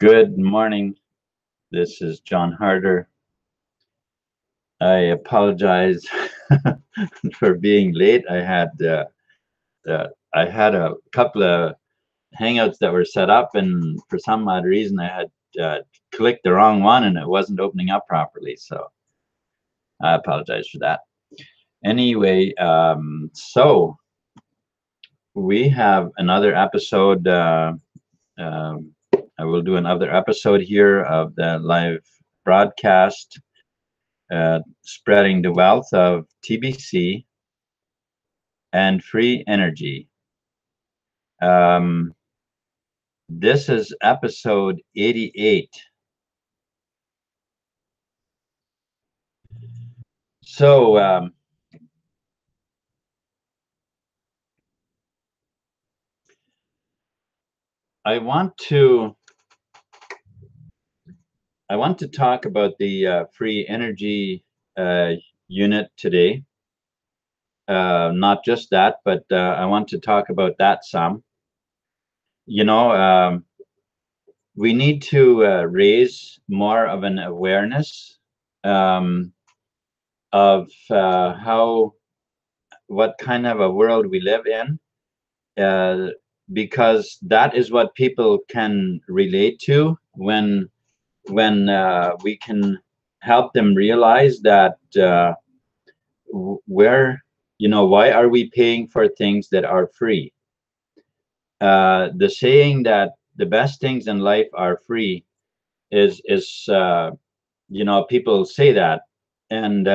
Good morning. This is John Harder. I apologize for being late. I had a couple of hangouts that were set up, and for some odd reason, I had clicked the wrong one, and it wasn't opening up properly. So I apologize for that. Anyway, so we have another episode. I will do another episode here of the live broadcast, spreading the wealth of TBC and free energy. This is episode 88. So I want to talk about the free energy unit today. Not just that, but I want to talk about that some. We need to raise more of an awareness of what kind of a world we live in, because that is what people can relate to when we can help them realize that why are we paying for things that are free? The saying that the best things in life are free is people say that, and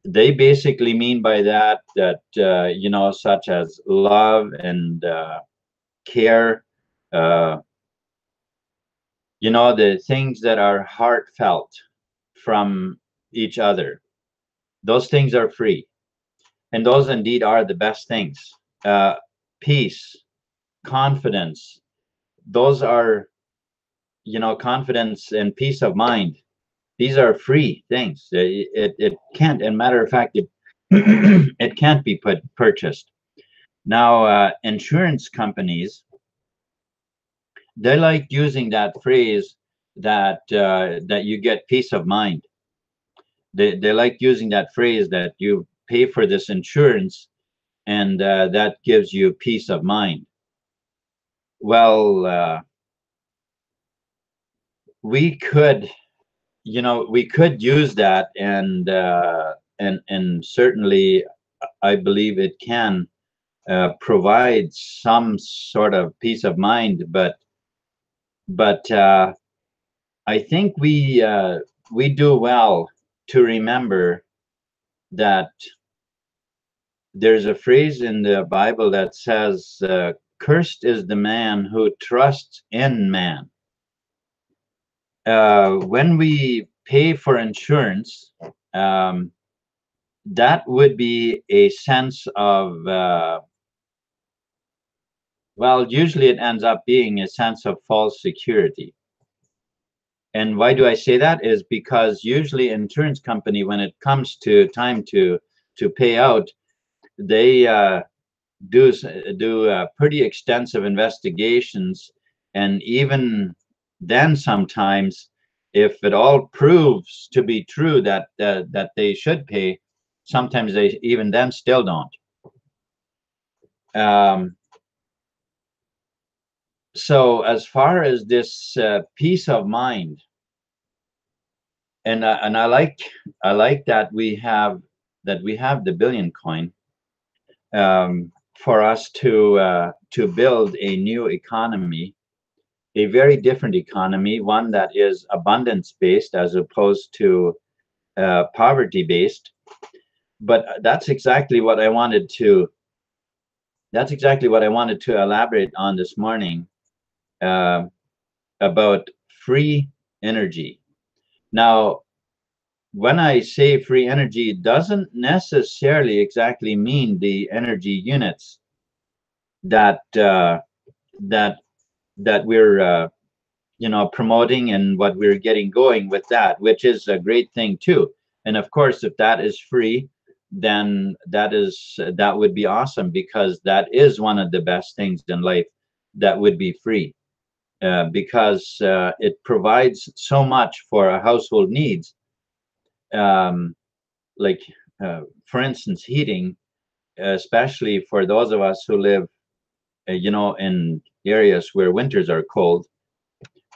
they basically mean by that such as love and care, the things that are heartfelt from each other. Those things are free, and those indeed are the best things. Peace, confidence, those are, confidence and peace of mind. These are free things. It can't, and matter of fact, it can't be purchased. Now, insurance companies, they like using that phrase that you get peace of mind. They like using that phrase that you pay for this insurance, and that gives you peace of mind. Well, we could use that, and certainly I believe it can provide some sort of peace of mind, but I think we do well to remember that there's a phrase in the Bible that says, cursed is the man who trusts in man. When we pay for insurance, that would be a sense of, usually it ends up being a sense of false security. And why do I say that? Is because usually insurance company, when it comes to time to pay out, they do pretty extensive investigations, and even then sometimes, if it all proves to be true that they should pay, sometimes they even then still don't. So as far as this peace of mind, and I like that we have the billion coin, for us to build a new economy, a very different economy, one that is abundance based as opposed to poverty based. But that's exactly what I wanted to elaborate on this morning, about free energy. Now, when I say free energy, it doesn't necessarily exactly mean the energy units that we're promoting, and what we're getting going with that, which is a great thing too. And of course, if that is free, then that would be awesome, because that is one of the best things in life that would be free. because it provides so much for our household needs. Um, like, for instance, heating, especially for those of us who live, in areas where winters are cold.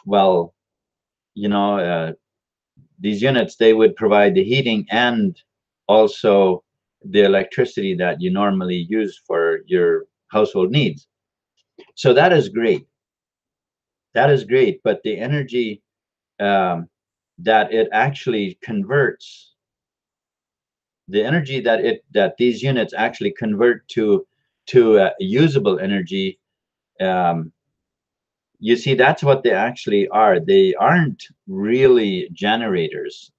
Well, these units, they would provide the heating and also the electricity that you normally use for your household needs. So that is great. That is great. But the energy that it actually converts, the energy that these units actually convert to usable energy, um, you see, that's what they actually are. They aren't really generators.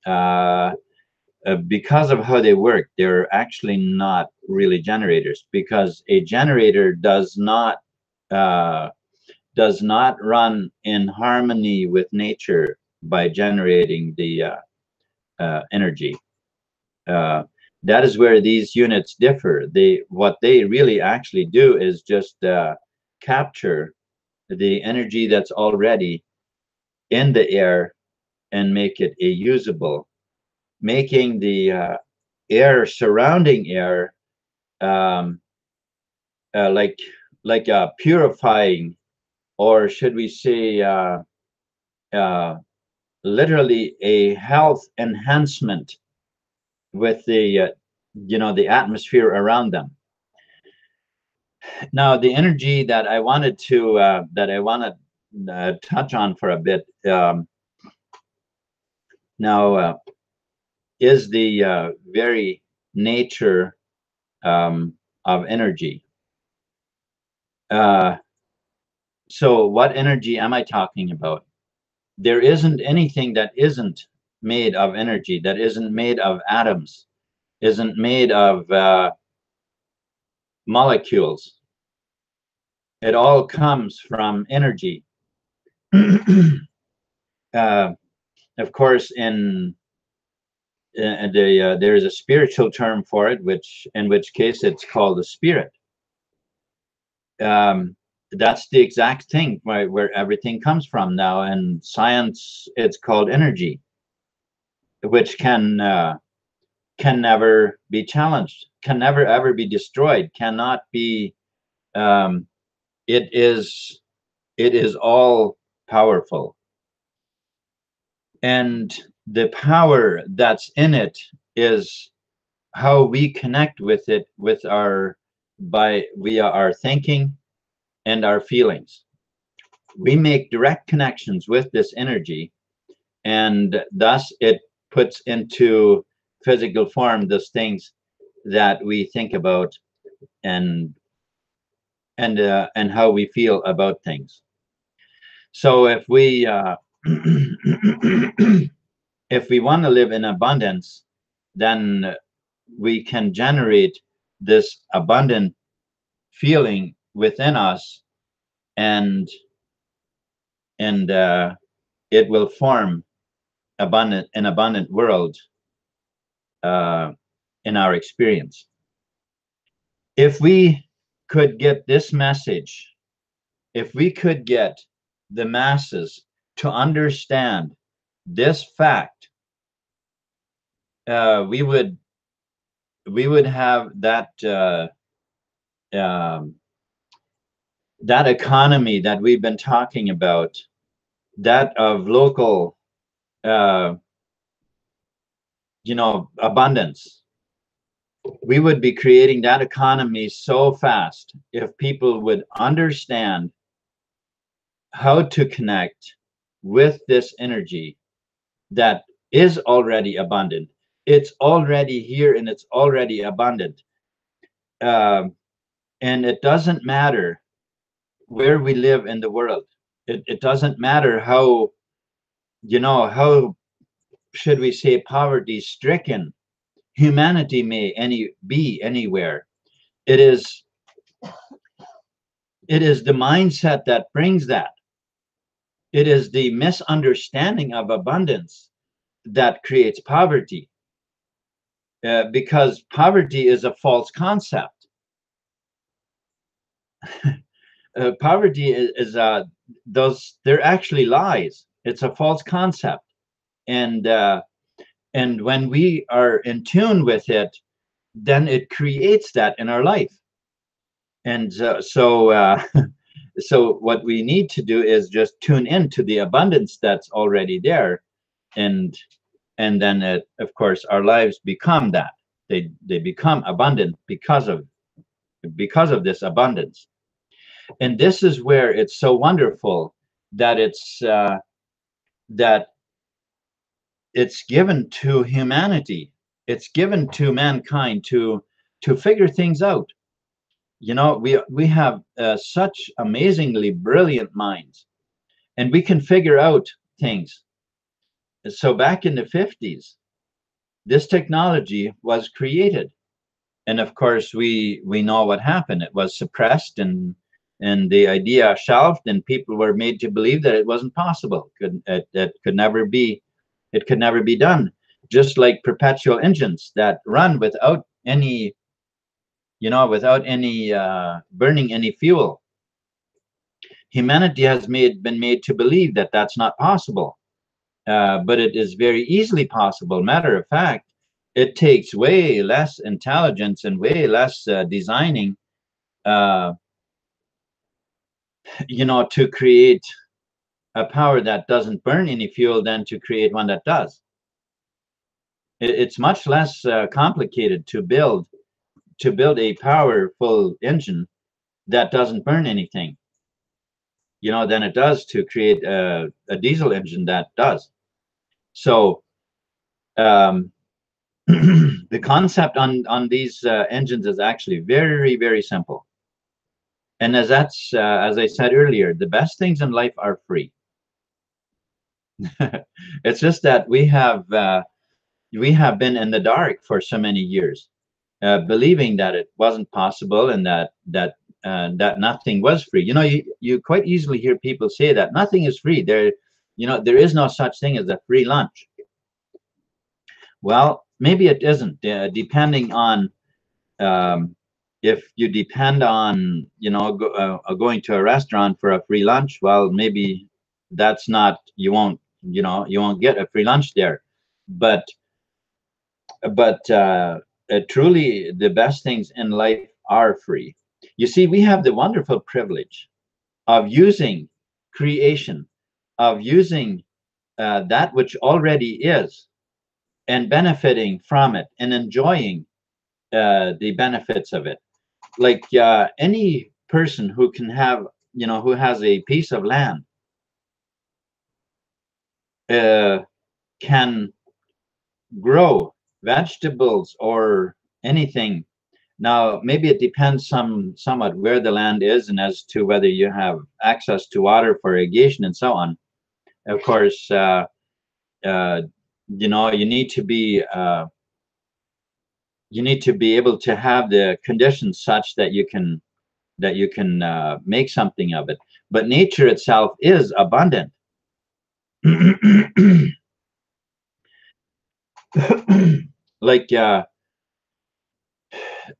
Because of how they work, they're actually not really generators, because a generator uh, does not run in harmony with nature by generating the energy. Uh, that is where these units differ. What they really actually do is just capture the energy that's already in the air and make it a usable, making the air, surrounding air, um, like purifying, or should we say uh, literally a health enhancement with the atmosphere around them. Now, the energy that I wanted to touch on for a bit, now is the very nature of energy. Uh, so what energy am I talking about? There isn't anything that isn't made of energy, that isn't made of atoms, isn't made of molecules. It all comes from energy. uh, of course, there's a spiritual term for it, in which case it's called a spirit. That's the exact thing where everything comes from now. And science, it's called energy, which can never be challenged, can never ever be destroyed, cannot be. Um, it is all powerful, and the power that's in it is how we connect with it, via our thinking and our feelings. We make direct connections with this energy, and thus it puts into physical form those things that we think about, and and how we feel about things. So if we if we want to live in abundance, then we can generate this abundant feeling within us, and it will form an abundant world uh, in our experience. If we could get this message, if we could get the masses to understand this fact, we would have um, that economy that we've been talking about, that of local, uh, abundance. We would be creating that economy so fast if people would understand how to connect with this energy that is already abundant. It's already here and it's already abundant. And it doesn't matter where we live in the world. It doesn't matter how should we say poverty stricken humanity may be anywhere. It is the mindset that brings that. It is the misunderstanding of abundance that creates poverty, because poverty is a false concept. Poverty is they're actually lies. It's a false concept. And when we are in tune with it, then it creates that in our life. And so what we need to do is just tune into the abundance that's already there, and then of course our lives become that. They become abundant because of this abundance. And this is where it's so wonderful that that it's given to humanity. It's given to mankind to figure things out. You know, we have such amazingly brilliant minds, and we can figure out things. So back in the 50s, this technology was created, and of course we know what happened. It was suppressed, and the idea shelved, and people were made to believe that it wasn't possible. It could never be. It could never be done. Just like perpetual engines that run without any, without any burning any fuel. Humanity has been made to believe that that's not possible, but it is very easily possible. Matter of fact, it takes way less intelligence and way less designing, to create a power that doesn't burn any fuel than to create one that does. It's much less complicated to build a powerful engine that doesn't burn anything, than it does to create a diesel engine that does. So the concept on these engines is actually very, very simple. And as I said earlier, the best things in life are free. It's just that we have been in the dark for so many years, believing that it wasn't possible, and that nothing was free. You quite easily hear people say that nothing is free. There is no such thing as a free lunch. Well, maybe it isn't, depending on if you depend on going to a restaurant for a free lunch. Well, maybe that's not, you won't get a free lunch there. But truly, the best things in life are free. You see, we have the wonderful privilege of using creation, of using that which already is, and benefiting from it and enjoying the benefits of it. Like any person who can have, who has a piece of land, can grow vegetables or anything. Now, maybe it depends somewhat where the land is, and as to whether you have access to water for irrigation and so on. Of course, you need to be able to have the conditions such that you can make something of it. But nature itself is abundant. Like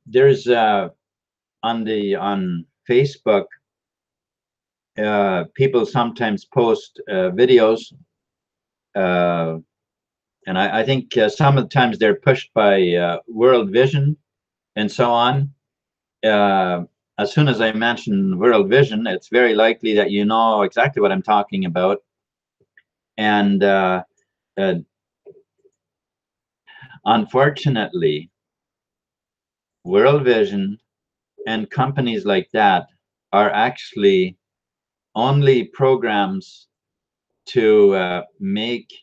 there's on Facebook, people sometimes post videos, and I think sometimes they're pushed by World Vision and so on. As soon as I mention World Vision, it's very likely that you know exactly what I'm talking about. And unfortunately, World Vision and companies like that are actually only programs to make,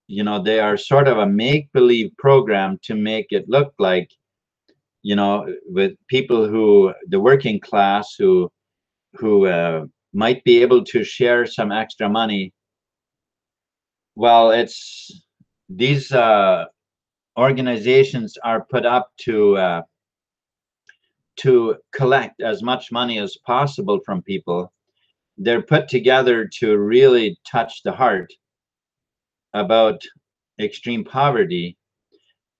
they are sort of a make-believe program to make it look like, with people the working class who might be able to share some extra money. Well, it's these organizations are put up to collect as much money as possible from people. They're put together to really touch the heart about extreme poverty.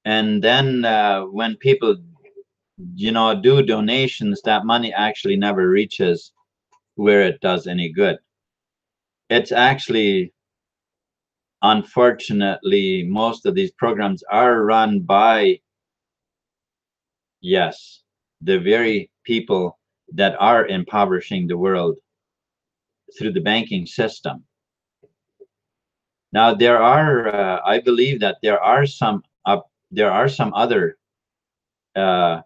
And then when people do donations, that money actually never reaches where it does any good. It's actually, unfortunately, most of these programs are run by, yes, the very people that are impoverishing the world through the banking system. Now, there are, I believe that there are some other, uh,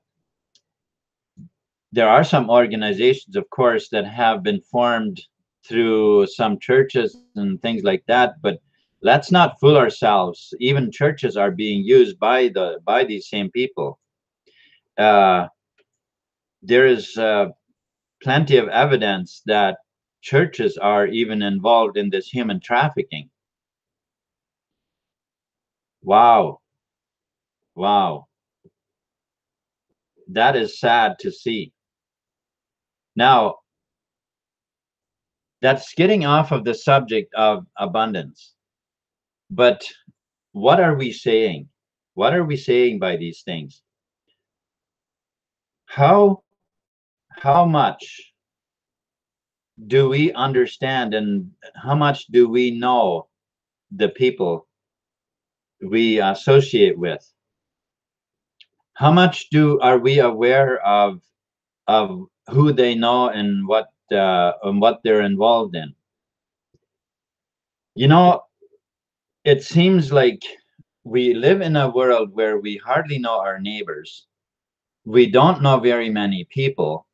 there are some organizations, of course, that have been formed through some churches and things like that. But let's not fool ourselves. Even churches are being used by these same people. There is plenty of evidence that churches are even involved in this human trafficking. Wow. Wow. That is sad to see. Now, that's getting off of the subject of abundance. But what are we saying? What are we saying by these things? How much do we understand, and how much do we know the people we associate with? How much are we aware of who they know and what they're involved in? You know, it seems like we live in a world where we hardly know our neighbors. We don't know very many people,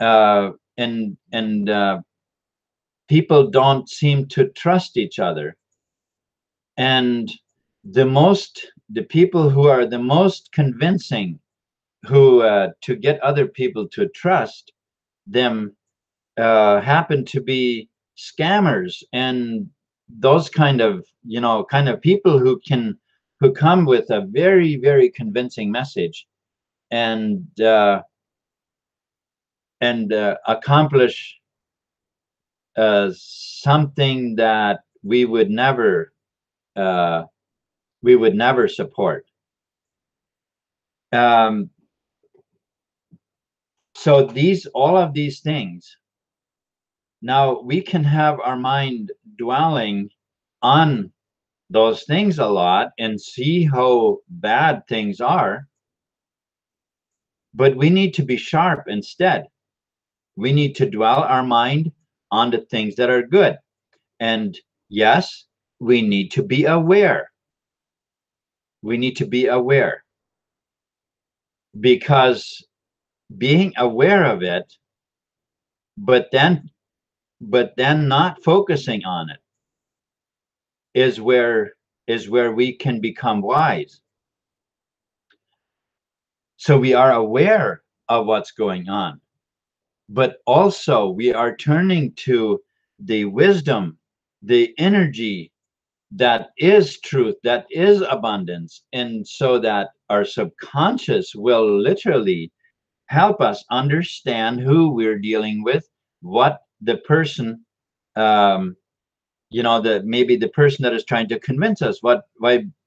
and people don't seem to trust each other. And the people who are the most convincing, who to get other people to trust them, happen to be scammers and those kind of people who come with a very, very convincing message and accomplish something that we would never support. So all of these things, now we can have our mind dwelling on those things a lot and see how bad things are, but we need to be sharp instead. We need to dwell our mind on the things that are good. And yes, we need to be aware. We need to be aware, because being aware of it, but then not focusing on it, is where we can become wise. So we are aware of what's going on, but also we are turning to the wisdom, the energy that is truth, that is abundance, and so that our subconscious will literally help us understand who we're dealing with, what the person, maybe the person that is trying to convince us, what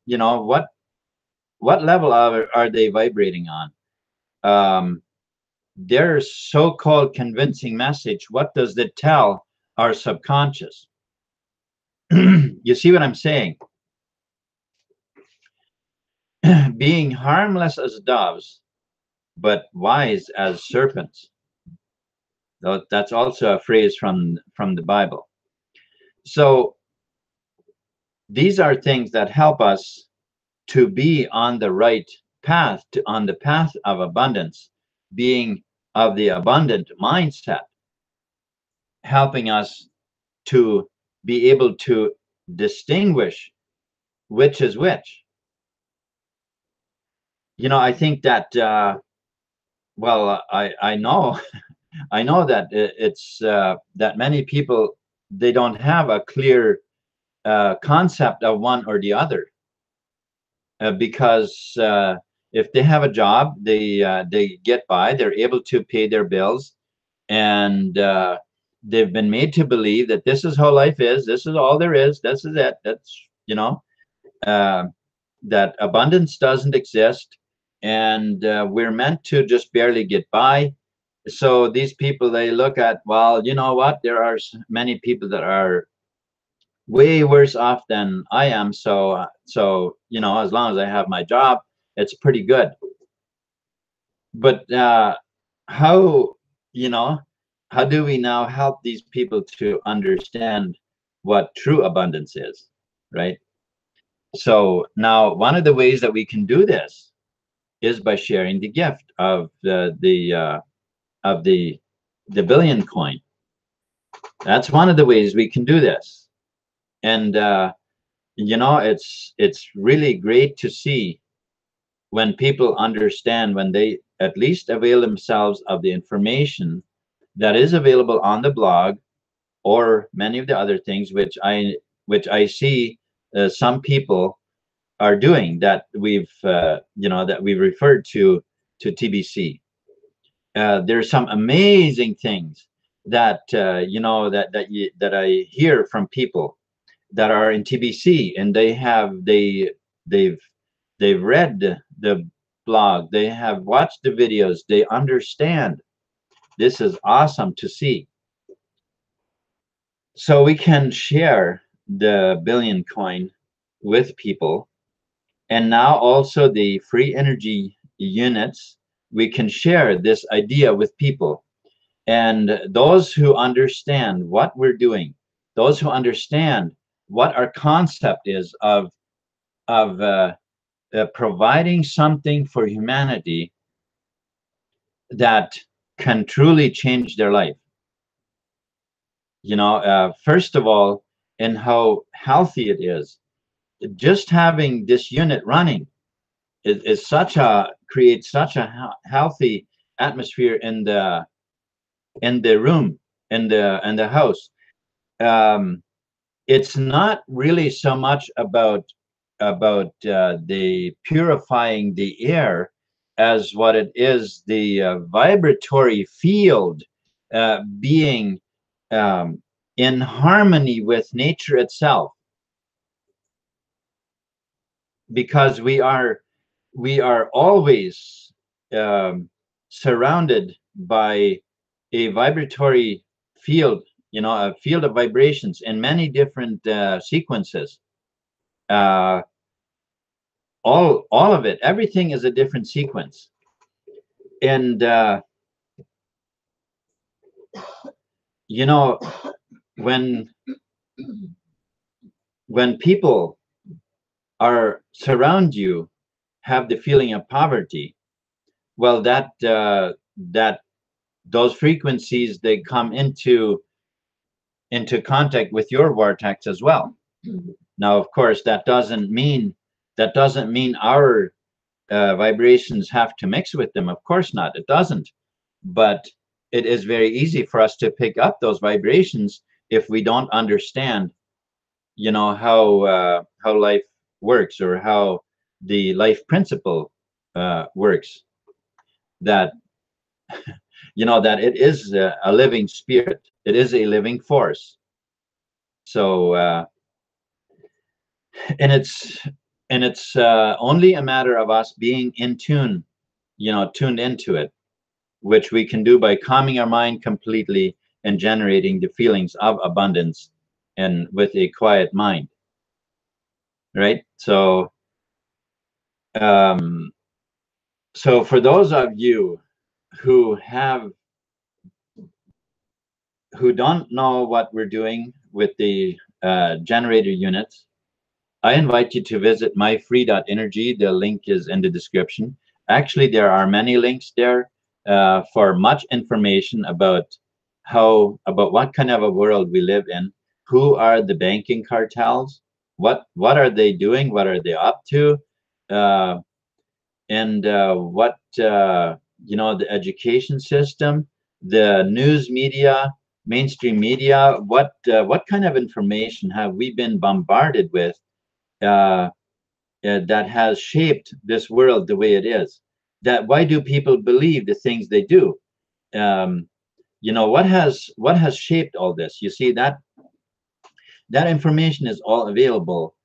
level are they vibrating on? Their so-called convincing message, what does it tell our subconscious? You see what I'm saying? Being harmless as doves, but wise as serpents. That's also a phrase from the Bible. So these are things that help us to be on the right path, on the path of abundance, being of the abundant mindset, helping us to be able to distinguish which is which. I think that, I know, I know that it's that many people, they don't have a clear concept of one or the other, because if they have a job, they get by, they're able to pay their bills, and they've been made to believe that this is how life is, this is all there is, this is it, that's that abundance doesn't exist, and we're meant to just barely get by, So these people, they look at, well, you know what, there are many people that are way worse off than I am, so you know, as long as I have my job, it's pretty good. But how, you know, how do we now help these people to understand what true abundance is, right? So now one of the ways that we can do this is by sharing the gift of the billion coin. That's one of the ways we can do this. And you know, it's really great to see when people understand, when they at least avail themselves of the information that is available on the blog, or many of the other things which I see some people are doing, that we've you know, that we've referred to TBC. There's some amazing things that you know, that I hear from people that are in TBC, and they've read the blog, they have watched the videos, they understand. This is awesome to see. So we can share the billion coin with people, and now also the free energy units, we can share this idea with people. And those who understand what we're doing, those who understand what our concept is of providing something for humanity that can truly change their life. You know, first of all, in how healthy it is. Just having this unit running is such a, creates such a healthy atmosphere in the room, in the house. It's not really so much about the purifying the air, as what it is the vibratory field being in harmony with nature itself, because we are always surrounded by a vibratory field, you know, a field of vibrations in many different sequences. Uh, all of it, everything is a different sequence. And you know, when people are surround you, have the feeling of poverty, well, that those frequencies, they come into contact with your vortex as well. Now, of course, that doesn't mean our vibrations have to mix with them. Of course not, it doesn't. But it is very easy for us to pick up those vibrations if we don't understand, you know, how life works, or how the life principle works. That, you know, that it is a living spirit, it is a living force. So and it's only a matter of us being in tune, you know, tuned into it, which we can do by calming our mind completely and generating the feelings of abundance, and with a quiet mind, right? So so for those of you who don't know what we're doing with the generator units, I invite you to visit myfree.energy. The link is in the description. Actually, there are many links there for much information about what kind of a world we live in. Who are the banking cartels? What are they doing? What are they up to? And what you know, the education system, the news media, mainstream media. What kind of information have we been bombarded with that has shaped this world the way it is? That why do people believe the things they do? You know, what has shaped all this? You see, that information is all available.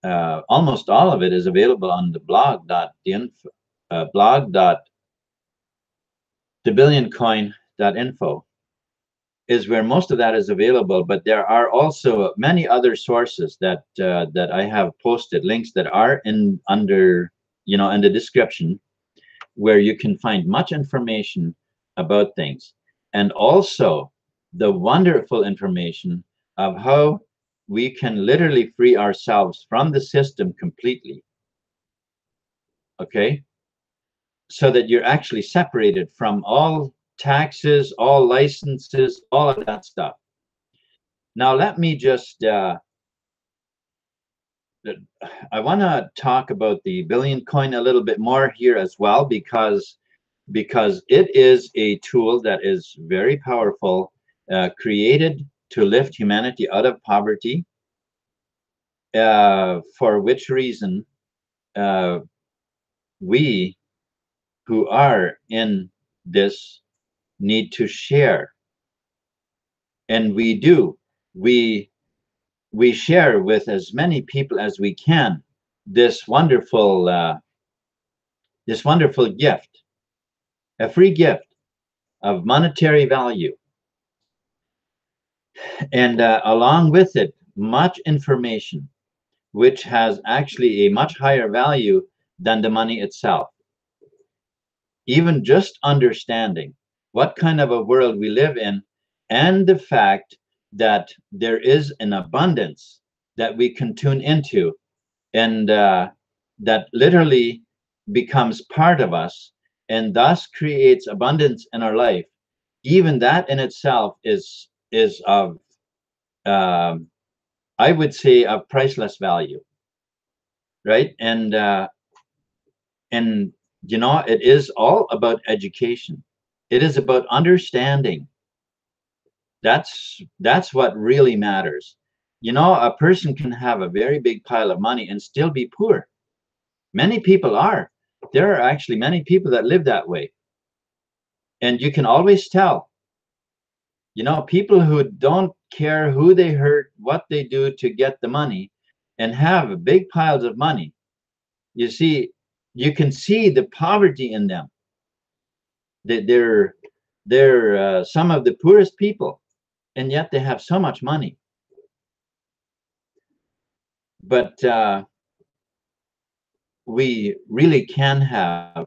Almost all of it is available on the blog blog thebillioncoin.info is where most of that is available, but there are also many other sources that that I have posted links that are under in the description, where you can find much information about things, and also the wonderful information of how we can literally free ourselves from the system completely. Okay, so that you're actually separated from all taxes, all licenses, all of that stuff. Now, let me just, I want to talk about the billion coin a little bit more here as well, because it is a tool that is very powerful, created to lift humanity out of poverty, for which reason we who are in this need to share. And we do. We share with as many people as we can this wonderful gift, a free gift of monetary value, and along with it, much information, which has actually a much higher value than the money itself. Even just understanding what kind of a world we live in, and the fact that there is an abundance that we can tune into, and that literally becomes part of us, and thus creates abundance in our life. Even that in itself is of I would say of priceless value, right? And it is all about education. It is about understanding. That's what really matters. A person can have a very big pile of money and still be poor. Many people are. There are actually many people that live that way. And you can always tell, people who don't care who they hurt, what they do to get the money, and have big piles of money. You can see the poverty in them. They're some of the poorest people, and yet they have so much money. But we really can have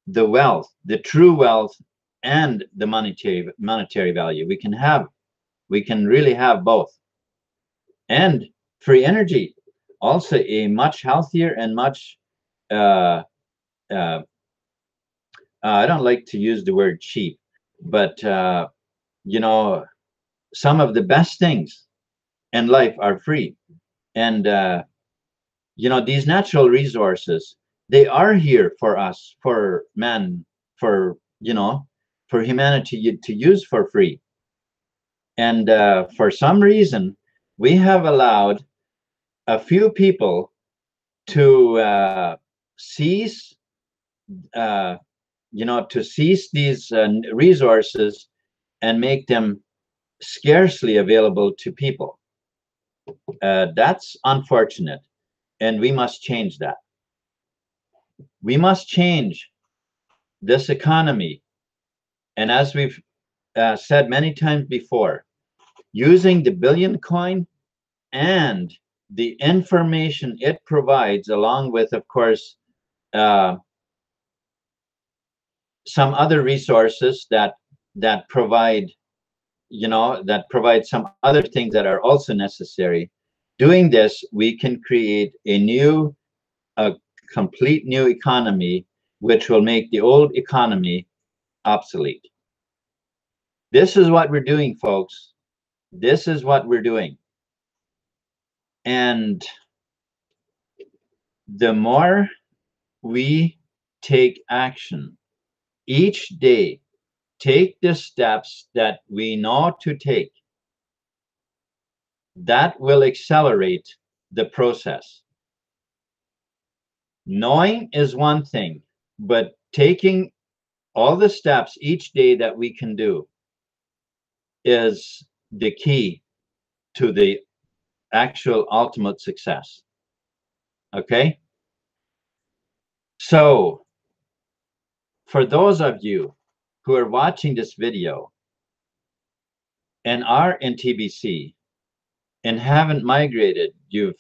the wealth, the true wealth, and the monetary value. We can really have both. And free energy, also a much healthier and much I don't like to use the word cheap, but some of the best things in life are free. And these natural resources, they are here for us, for man, for humanity to use for free. And for some reason, we have allowed a few people to seize these resources and make them scarcely available to people. That's unfortunate, and we must change that. We must change this economy, and as we've said many times before, using the billion coin and the information it provides, along with, of course, some other resources that provide some other things that are also necessary. Doing this, we can create a complete new economy, which will make the old economy obsolete. This is what we're doing, folks. This is what we're doing. And the more we take action each day, take the steps that we know to take, that will accelerate the process. Knowing is one thing, but taking all the steps each day that we can do is the key to the actual ultimate success. Okay? So, for those of you who are watching this video and are in TBC and haven't migrated, you've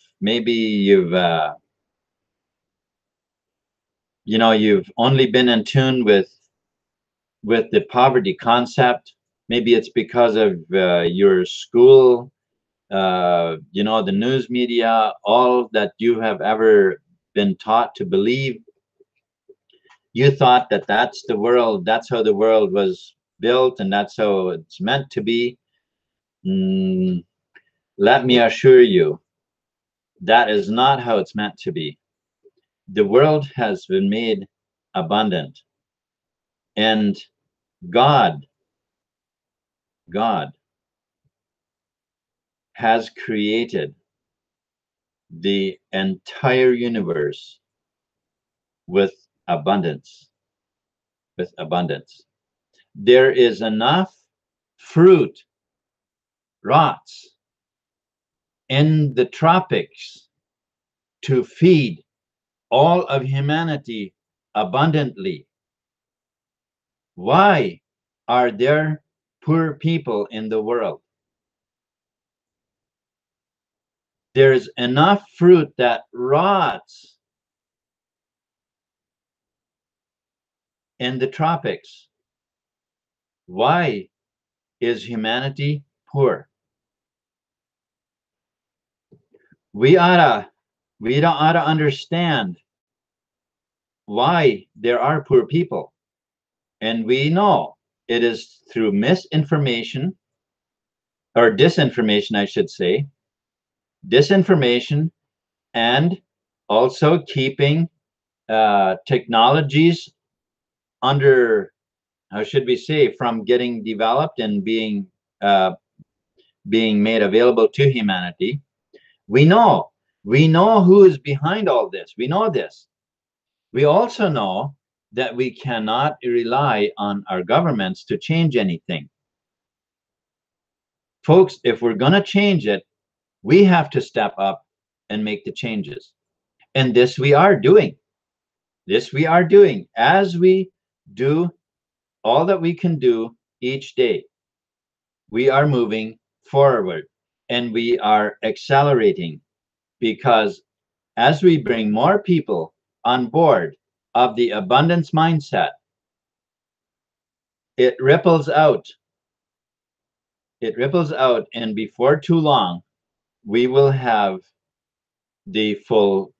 only been in tune with the poverty concept. Maybe it's because of your school, the news media, all that you have ever been taught to believe. You thought that that's the world, that's how the world was built, and that's how it's meant to be. Let me assure you, that is not how it's meant to be. The world has been made abundant, and God has created the entire universe with abundance. There is enough fruit rots in the tropics to feed all of humanity abundantly. Why are there poor people in the world? There's enough fruit that rots in the tropics. Why is humanity poor? We ought to understand why there are poor people. And we know it is through misinformation, or disinformation, I should say. Disinformation, and also keeping technologies under, how should we say, from getting developed and being made available to humanity. We know who is behind all this. We know this. We also know that we cannot rely on our governments to change anything. Folks, if we're going to change it, we have to step up and make the changes. And this we are doing. This we are doing as we do all that we can do each day. We are moving forward and we are accelerating, because as we bring more people on board of the abundance mindset, it ripples out. It ripples out, and before too long, we will have the full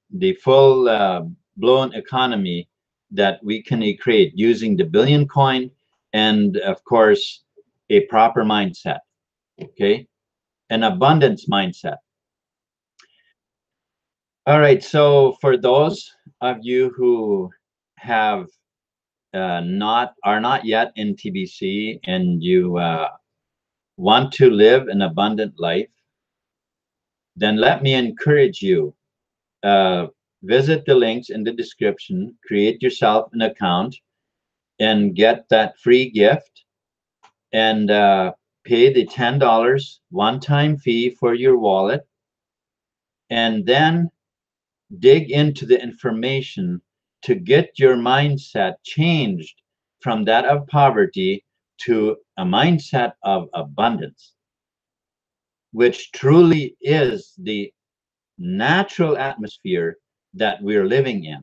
blown economy that we can create using the billion coin and, of course, a proper mindset. Okay, an abundance mindset. All right, so for those of you who have are not yet in TBC, and you want to live an abundant life, then let me encourage you. Visit the links in the description, create yourself an account, and get that free gift, and pay the $10 one-time fee for your wallet, and then dig into the information to get your mindset changed from that of poverty to a mindset of abundance, which truly is the natural atmosphere that we're living in.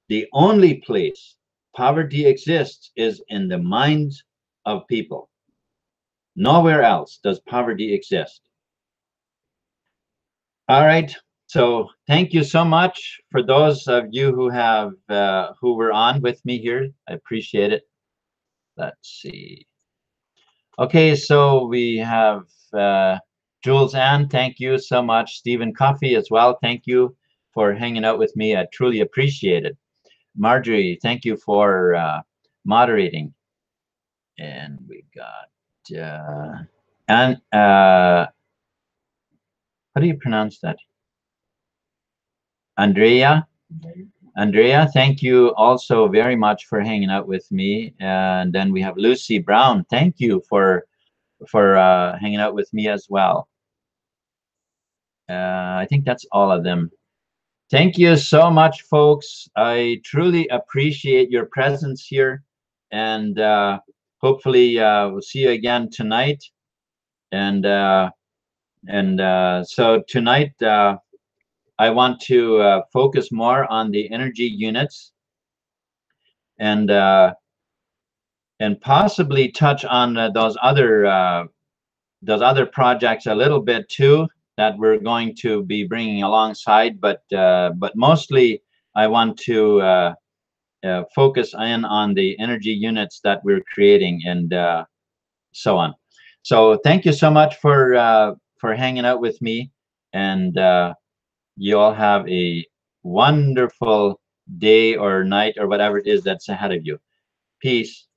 The only place poverty exists is in the minds of people. Nowhere else does poverty exist. All right. So thank you so much for those of you who have who were on with me here. I appreciate it. Let's see. Okay, so we have Jules Ann. Thank you so much. Stephen Coffey as well. Thank you for hanging out with me. I truly appreciate it. Marjorie, thank you for moderating. And we got how do you pronounce that? Andrea, thank you also very much for hanging out with me. And then we have Lucy Brown. Thank you for hanging out with me as well. I think that's all of them. Thank you so much, folks. I truly appreciate your presence here, and hopefully we'll see you again tonight. And so tonight I want to focus more on the energy units, and possibly touch on those other projects a little bit too, that we're going to be bringing alongside. But mostly I want to focus in on the energy units that we're creating, and so on. So thank you so much for hanging out with me, and you all have a wonderful day or night or whatever it is that's ahead of you. Peace.